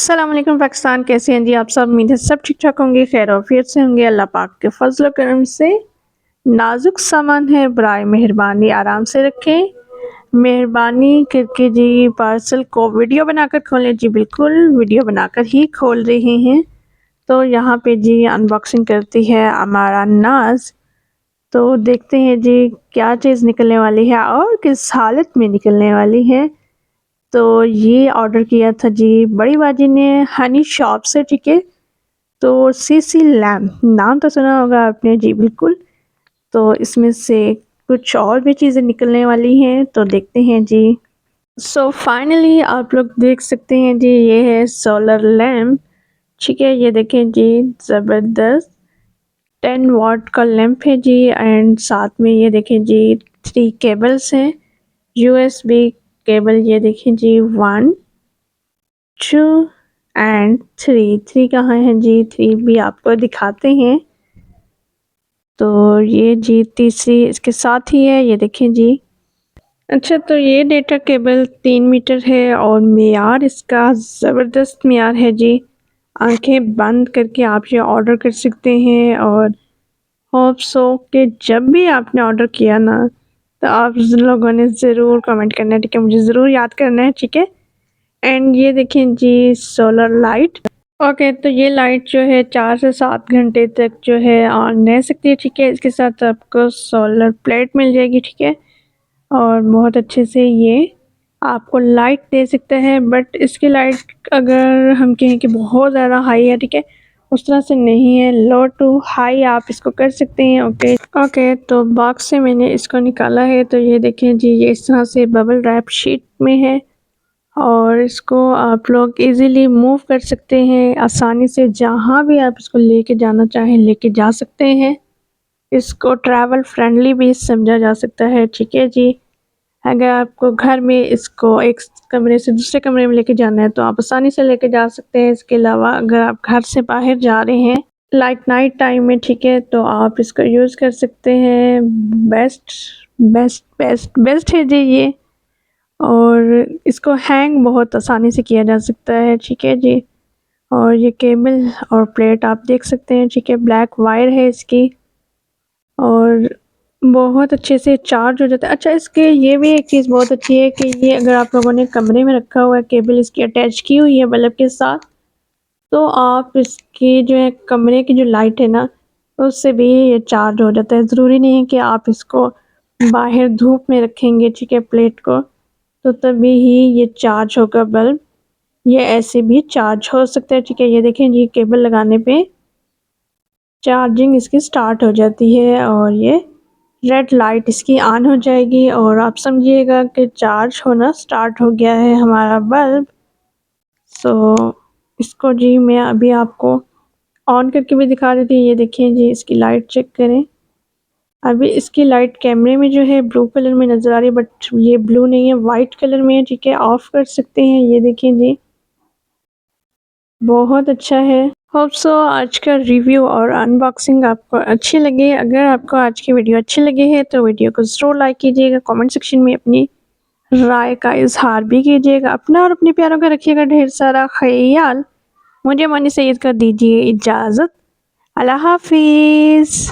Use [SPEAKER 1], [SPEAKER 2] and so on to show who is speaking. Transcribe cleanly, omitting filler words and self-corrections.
[SPEAKER 1] अस्सलाम वालेकुम पाकिस्तान, कैसे हैं जी आप सब। उम्मीद है सब ठीक ठाक होंगे, खैर ऑफियत से होंगे। अल्लाह पाक के फजल करम से नाजुक सामान है, बराए मेहरबानी आराम से रखें। मेहरबानी करके जी पार्सल को वीडियो बनाकर खोलें। जी बिल्कुल वीडियो बनाकर ही खोल रहे हैं। तो यहाँ पे जी अनबॉक्सिंग करती है हमारा नाज। तो देखते हैं जी क्या चीज़ निकलने वाली है और किस हालत में निकलने वाली है। तो ये ऑर्डर किया था जी बड़ी बाजी ने हनी शॉप से, ठीक है। तो सीसी लैम्प नाम तो सुना होगा आपने, जी बिल्कुल। तो इसमें से कुछ और भी चीज़ें निकलने वाली हैं, तो देखते हैं जी। सो फाइनली आप लोग देख सकते हैं जी, ये है सोलर लैम्प, ठीक है। ये देखें जी, ज़बरदस्त 10 वाट का लैम्प है जी। एंड साथ में ये देखें जी 3 केबल्स हैं, यूएसबी केबल। ये देखें जी 1 2 एंड 3 कहाँ है जी, 3 भी आपको दिखाते हैं। तो ये जी तीसरी इसके साथ ही है, ये देखें जी। अच्छा, तो ये डेटा केबल 3 मीटर है और मेयार इसका ज़बरदस्त मेयार है जी। आंखें बंद करके आप ये ऑर्डर कर सकते हैं। और होप सो कि जब भी आपने ऑर्डर किया ना, तो आप लोगों ने ज़रूर कमेंट करना है, ठीक है। मुझे ज़रूर याद करना है, ठीक है। एंड ये देखें जी सोलर लाइट। ओके, तो ये लाइट जो है 4 से 7 घंटे तक जो है ऑन रह सकती है, ठीक है। इसके साथ आपको सोलर प्लेट मिल जाएगी, ठीक है। और बहुत अच्छे से ये आपको लाइट दे सकता है। बट इसकी लाइट अगर हम कहें कि बहुत ज़्यादा हाई है, ठीक है, उस तरह से नहीं है। लो टू हाई आप इसको कर सकते हैं। ओके, तो बॉक्स से मैंने इसको निकाला है। तो ये देखें जी, ये इस तरह से बबल रैप शीट में है और इसको आप लोग इजीली मूव कर सकते हैं। आसानी से जहाँ भी आप इसको लेके जाना चाहें लेके जा सकते हैं। इसको ट्रैवल फ्रेंडली भी समझा जा सकता है, ठीक है जी। अगर आपको घर में इसको एक कमरे से दूसरे कमरे में लेके जाना है तो आप आसानी से लेके जा सकते हैं। इसके अलावा अगर आप घर से बाहर जा रहे हैं लाइक नाइट टाइम में, ठीक है, तो आप इसको यूज़ कर सकते हैं। बेस्ट बेस्ट बेस्ट बेस्ट है जी ये। और इसको हैंग बहुत आसानी से किया जा सकता है, ठीक है जी। और ये केबल और प्लेट आप देख सकते हैं, ठीक है। ब्लैक वायर है इसकी और बहुत अच्छे से चार्ज हो जाता है। अच्छा, इसके ये भी एक चीज़ बहुत अच्छी है कि ये अगर आप लोगों ने कमरे में रखा हुआ है, केबल इसकी अटैच की हुई है बल्ब के साथ, तो आप इसकी जो है कमरे की जो लाइट है ना, उससे भी ये चार्ज हो जाता है। ज़रूरी नहीं है कि आप इसको बाहर धूप में रखेंगे, ठीक है, प्लेट को, तो तभी ही ये चार्ज होगा बल्ब। ये ऐसे भी चार्ज हो सकता है, ठीक है। ये देखें जी, केबल लगाने पे चार्जिंग इसकी स्टार्ट हो जाती है और ये रेड लाइट इसकी ऑन हो जाएगी और आप समझिएगा कि चार्ज होना स्टार्ट हो गया है हमारा बल्ब। सो इसको जी मैं अभी आपको ऑन करके भी दिखा देती हूँ। ये देखिए जी, इसकी लाइट चेक करें। अभी इसकी लाइट कैमरे में जो है ब्लू कलर में नज़र आ रही है, बट ये ब्लू नहीं है, वाइट कलर में है, ठीक है। ऑफ कर सकते हैं। ये देखिए जी, बहुत अच्छा है। होप सो आज का रिव्यू और अनबॉक्सिंग आपको अच्छी लगी। अगर आपको आज की वीडियो अच्छी लगी है तो वीडियो को ज़रूर लाइक कीजिएगा। कमेंट सेक्शन में अपनी राय का इजहार भी कीजिएगा। अपना और अपने प्यारों का रखिएगा ढेर सारा ख्याल। मुझे मनी सैयद का दीजिए इजाज़त। अल्लाह हाफिज़।